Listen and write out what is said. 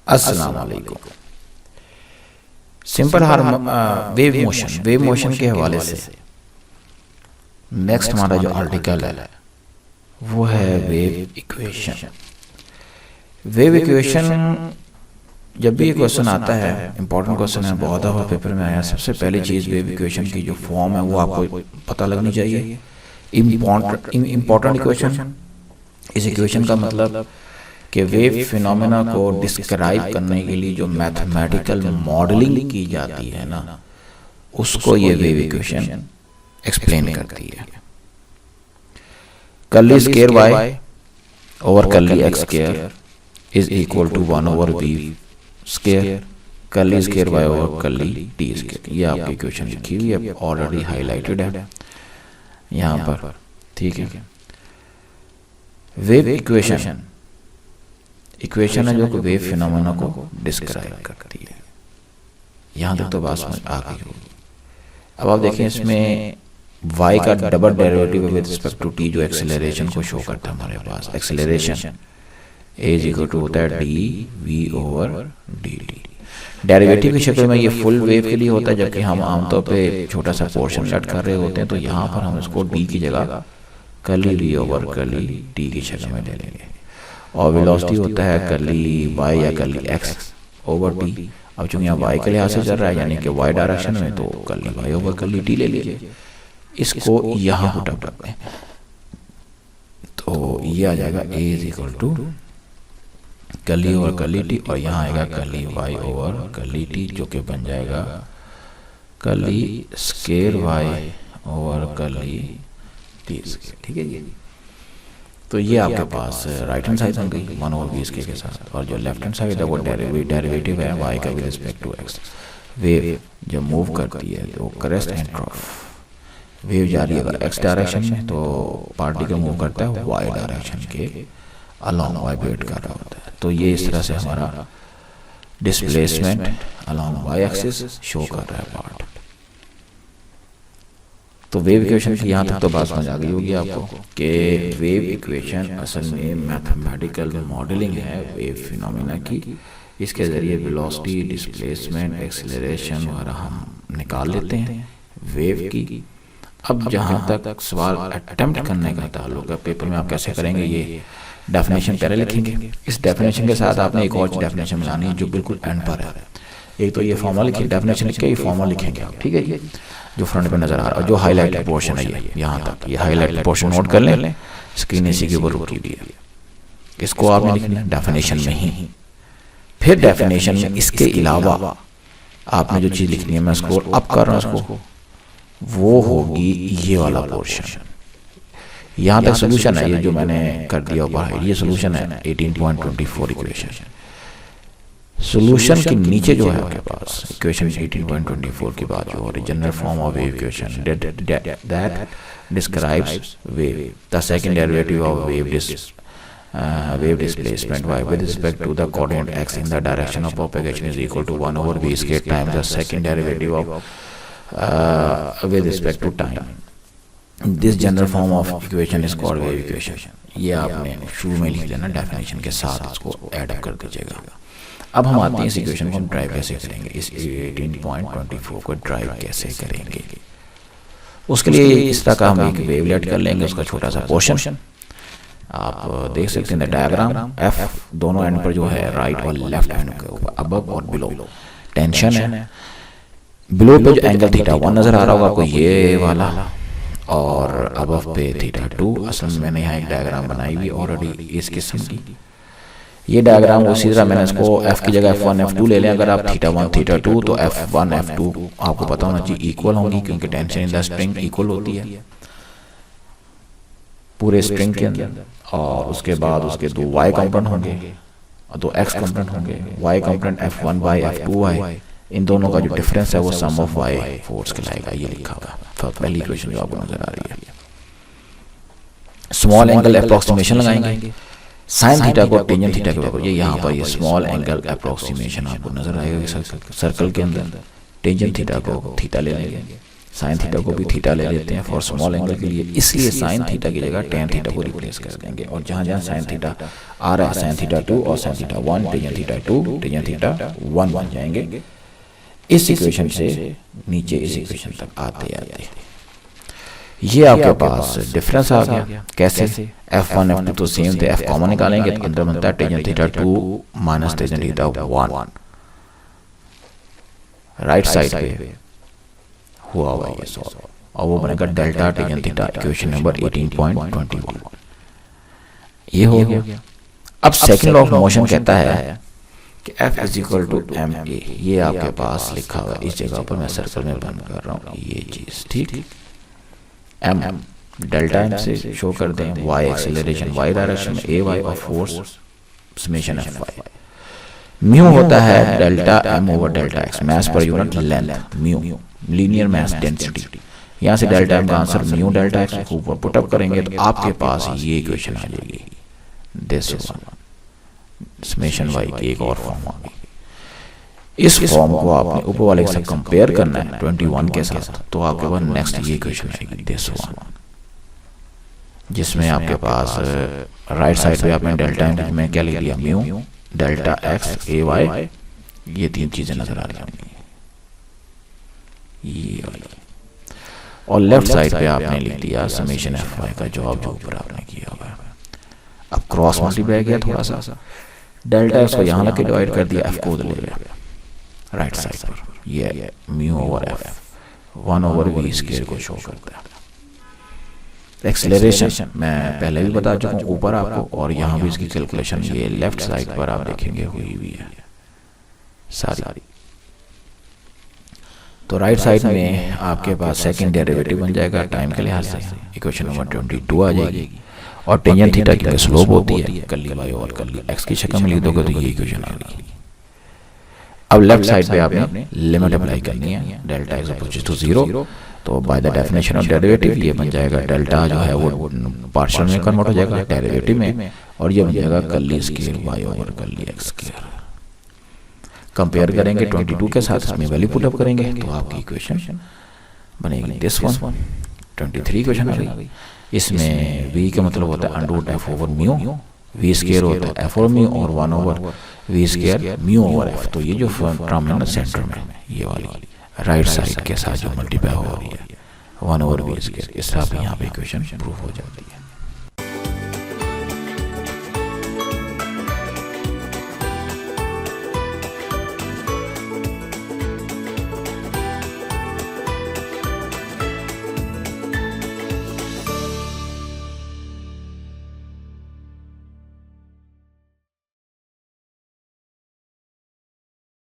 अस्सलाम वालेकुम। Simple wave motion के हवाले से नेक्स्ट हमारा जो आर्टिकल है वो है वेव इक्वेशन। वेव इक्वेशन जब भी ये क्वेश्चन आता है, इंपॉर्टेंट क्वेश्चन है, बहुत दफ़ा पेपर में आया, सबसे पहली चीज़ वेव इक्वेशन की जो फॉर्म है वो आपको पता लगनी चाहिए। इम्पॉर्टेंट इक्वेशन, इस इक्वेशन का मतलब कि वेव फिनोमेना को डिस्क्राइब करने के लिए जो मैथमेटिकल मॉडलिंग की जाती है ना, उसको ये वेव इक्वेशन एक्सप्लेन करती है। Curly square Y over curly x square is equal to 1 over v square curly square Y over curly T square. ये आपकी इक्वेशन लिखी हुई है, ऑलरेडी हाईलाइटेड है यहाँ पर, ठीक है। वेव इक्वेशन है जो कि वेव फिनोमेना को डिस्क्राइब करती है। यहाँ तक तो बात समझ आ गई होगी। अब आप देखें, इसमें y का double derivative with respect to t जो एक्सेलरेशन को शो करता है हमारे पास, एक्सेलरेशन इज इक्वल टू होता है d v over d t. Derivative की शक्ल में ये फुल वेव के लिए होता है, जबकि हम आमतौर पे छोटा सा पोर्शन सेट कर रहे होते हैं, तो यहाँ पर हम इसको डी की जगह curly v over curly t की शक्ल में ले लेंगे। और वेलोसिटी होता है कर्ली वाई या कर्ली एक्स ओवर टी। अब चूंकि यहाँ वाई के लिहाज से चल रहा है, यानी कि वाई डायरेक्शन में, तो curly Y over curly t ले लीजिए। इसको यहाँ पुट अप करते हैं तो ये आ जाएगा A is equal to curly over curly T, और यहाँ आएगा curly Y over curly T, जो कि बन जाएगा curly square Y over curly T square, ठीक है जी। तो ये आपके पास राइट हैंड साइड बन गई 1 ओवर वी स्क्वायर के साथ, और जो लेफ्ट हैंड साइड है वो डेरिवेटिव है वाई का with respect to x. Wave जब मूव करती है तो क्रेस्ट एंड ट्रफ, वेव जा रही है अगर एक्स डायरेक्शन में, तो पार्टिकल मूव करता है वाई डायरेक्शन के अलोंग, वाइब्रेट कर रहा होता है। तो ये इस तरह से हमारा displacement along y axis show कर रहा है पार्ट। तो वेव इक्वेशन की यहाँ तक तो बात समझ आ गई होगी आपको कि वेव इक्वेशन असल में मैथमेटिकल मॉडलिंग है वेव फिनोमेना की। इसके ज़रिए वेलोसिटी, डिस्प्लेसमेंट, एक्सेलरेशन वगैरह हम निकाल लेते हैं वेव की। अब जहाँ तक सवाल अटेम्प्ट करने का ताल्लुक है, पेपर में आप कैसे करेंगे, ये डेफिनेशन पहले लिखेंगे। इस डेफिनेशन के साथ आपने एक और डेफिनेशन मिलानी है जो बिल्कुल एंड पर है। एक तो ये फॉर्मूला लिखिए, डेफिनेशन लिख के ये फॉर्मूला लिखेंगे आप, ठीक है। ये जो फ्रंट पे नजर आ रहा है, जो हाईलाइटेड पोर्शन है ये यहाँ तक, ये हाईलाइटेड पोर्शन नोट कर लें, स्क्रीन इसी के ऊपर रुकी हुई है। इसको आपने लिखना है डेफिनेशन में ही। फिर डेफिनेशन में इसके अलावा आपने जो चीज़ लिखनी है, मैं स्क्रॉल अप कर रहा हूँ उसको, वो होगी ये वाला पोर्शन। यहाँ तक सोल्यूशन है, ये जो मैंने कर दिया ऊपर, ये सोल्यूशन है 18.24 इक्वेशन। सोल्यूशन के नीचे जो है आपके पास इक्वेशन 18.24 की बात जो हो रही, general form of wave equation that describes wave, the second derivative of wave displacement y with respect to the coordinate x in the direction of propagation is equal to 1 over v square times the second derivative of with respect to time. This general form of equation is called wave equation. ये आपने शुरू में लिख लेना, definition के साथ इसको add कर दीजिएगा। अब हम आते हैं इस इक्वेशन को हम ड्राइव कैसे करेंगे, इस 18.24 को ड्राइव कैसे करेंगे। उसके लिए इस तरह का हम एक वेवलेट कर लेंगे, उसका छोटा सा पोर्शन आप देख सकते हैं डायग्राम। एफ दोनों एंड पर जो है राइट और लेफ्ट हैंड के ऊपर अबव और बिलो टेंशन है। बिलो पे जो एंगल थीटा 1 नजर आ रहा होगा आपको ये वाला, और अबव पे थीटा 2। असल में मैंने यहाँ एक डायग्राम बनाई हुई ऑलरेडी इस किस्म की। ये डायग्राम उसी तरह मैंने इसको एफ की जगह F1 F2 ले लें। अगर आप थीटा 1 थीटा 2 तो F1 F2 आपको पता होना चाहिए इक्वल होंगी, क्योंकि tension in the spring equal होती है पूरे स्प्रिंग के अंदर। और उसके बाद उसके दो y कंपोनेंट होंगे और दो x कंपोनेंट होंगे। y कंपोनेंट F1y F2y, इन दोनों का जो डिफरेंस है वो सम ऑफ y फोर्स कहलाएगा। ये लिखा हुआ पहली इक्वेशन जो आपको नजर आ रही है। स्मॉल एंगल अप्रोक्सीमेशन लगाएंगे, साइन थीटा को टेंजेंट थीटा के बराबर। ये यहाँ पर ये स्मॉल एंगल अप्रोक्सीमेशन आपको नजर आएगा सर्कल के अंदर। टेंजेंट थीटा को थीटा ले लेंगे, साइन थीटा को भी थीटा ले लेते हैं फॉर स्मॉल एंगल के लिए, इसलिए साइन थीटा की जगह टेन थीटा को रिप्लेस कर देंगे। और जहाँ जहाँ साइन थीटा आ रहा है साइन थीटा 2 और sine theta 1 tangent theta 2 tangent theta 1 बन जाएंगे। इस इक्वेशन से नीचे इस इक्वेशन तक आते आते ये आपके पास डिफरेंस आ गया। कैसे? f1 f2 तो सेम थे, f कॉमन निकालेंगे तो अंदर बनता है tangent theta 2 minus tangent theta 1। Right side पे हुआ हुआ ये सॉल्व और वो बनेगा delta tangent theta, equation number 18.21। ये हो गया। अब सेकंड लॉ ऑफ मोशन कहता है कि F is equal to m a, ये आपके पास लिखा हुआ है, इस जगह पर मैं सर्कल में बंद कर रहा हूँ ये चीज, ठीक। एम डेल्टा एम से शो कर दें, वाई एक्सेलरेशन वाई डायरेक्शन में, ए वाई और force summation F Y. Mu होता है delta M over delta X, mass पर unit length, mu linear mass density. यहाँ से डेल्टा एम का आंसर म्यू डेल्टा एक्स ऊपर पुटअप करेंगे तो आपके पास ये इक्वेशन आ जाएगी, दिस वन समेशन वाई की एक और फॉर्म आ गई। इस फॉर्म को आपने ऊपर वाले के साथ कंपेयर करना है 21 के साथ, तो आपके पास नेक्स्ट ये इक्वेशन आएगी दिस वन, जिसमें आपके पास राइट साइड पे आपने डेल्टा एम में क्या ले लिया, म्यू डेल्टा एक्स ए वाई, ये तीन चीजें नजर आ रही होंगी ये वाली, और लेफ्ट साइड पे आपने लिख दिया समेशन एफ वाई का जवाब जो ऊपर आपने किया हुआ है। अब क्रॉस मल्टीप्लाई किया थोड़ा सा, डेल्टा एक्स को यहाँ लग के डिवाइड कर दिया, एफ को उधर ले गया राइट साइड पर, ये mu over f 1 over v square को शो करता है। एक्सेलरेशन मैं पहले भी बता चुका हूँ ऊपर आपको, और यहाँ भी इसकी कैलकुलेशन ये लेफ्ट साइड पर आप देखेंगे हुई हुई है सारी। तो राइट साइड में आपके पास सेकंड डेरिवेटिव बन जाएगा टाइम के लिहाज से, इक्वेशन नंबर 22 आ जाएगी। और टेंजेंट थीटा की स्लोप होती है कर्ली वाई और कर्ली एक्स की शक्ल में लिख दोगे तो ये इक्वेशन आ गई। अब लेफ्ट साइड पे आपने लिमिट अप्लाई करनी है, डेल्टा एक्स अप्रोचेस टू 0, तो by the definition of derivative ये बन जाएगा डेल्टा जो है वो पार्शियल में कन्वर्ट हो जाएगा डेरिवेटिव में, और ये बन जाएगा curly square Y over curly x square. Compare करेंगे 22 के साथ, इसमें वैल्यू पुट अप करेंगे तो आपकी इक्वेशन बनेगी दिस वन, 23 इक्वेशन आ गई। इसमें v का मतलब होता है under f over mu, v square होता है एफ ओवर म्यू, और 1 over v square mu over f. तो ये जो टर्म है ना सेंटर में ये वाली राइट साइड के साथ जो मल्टीप्लाई हो रही है 1 ओवर वी स्क्वायर, इस तरह यहाँ पे इक्वेशन प्रूफ हो जाती है।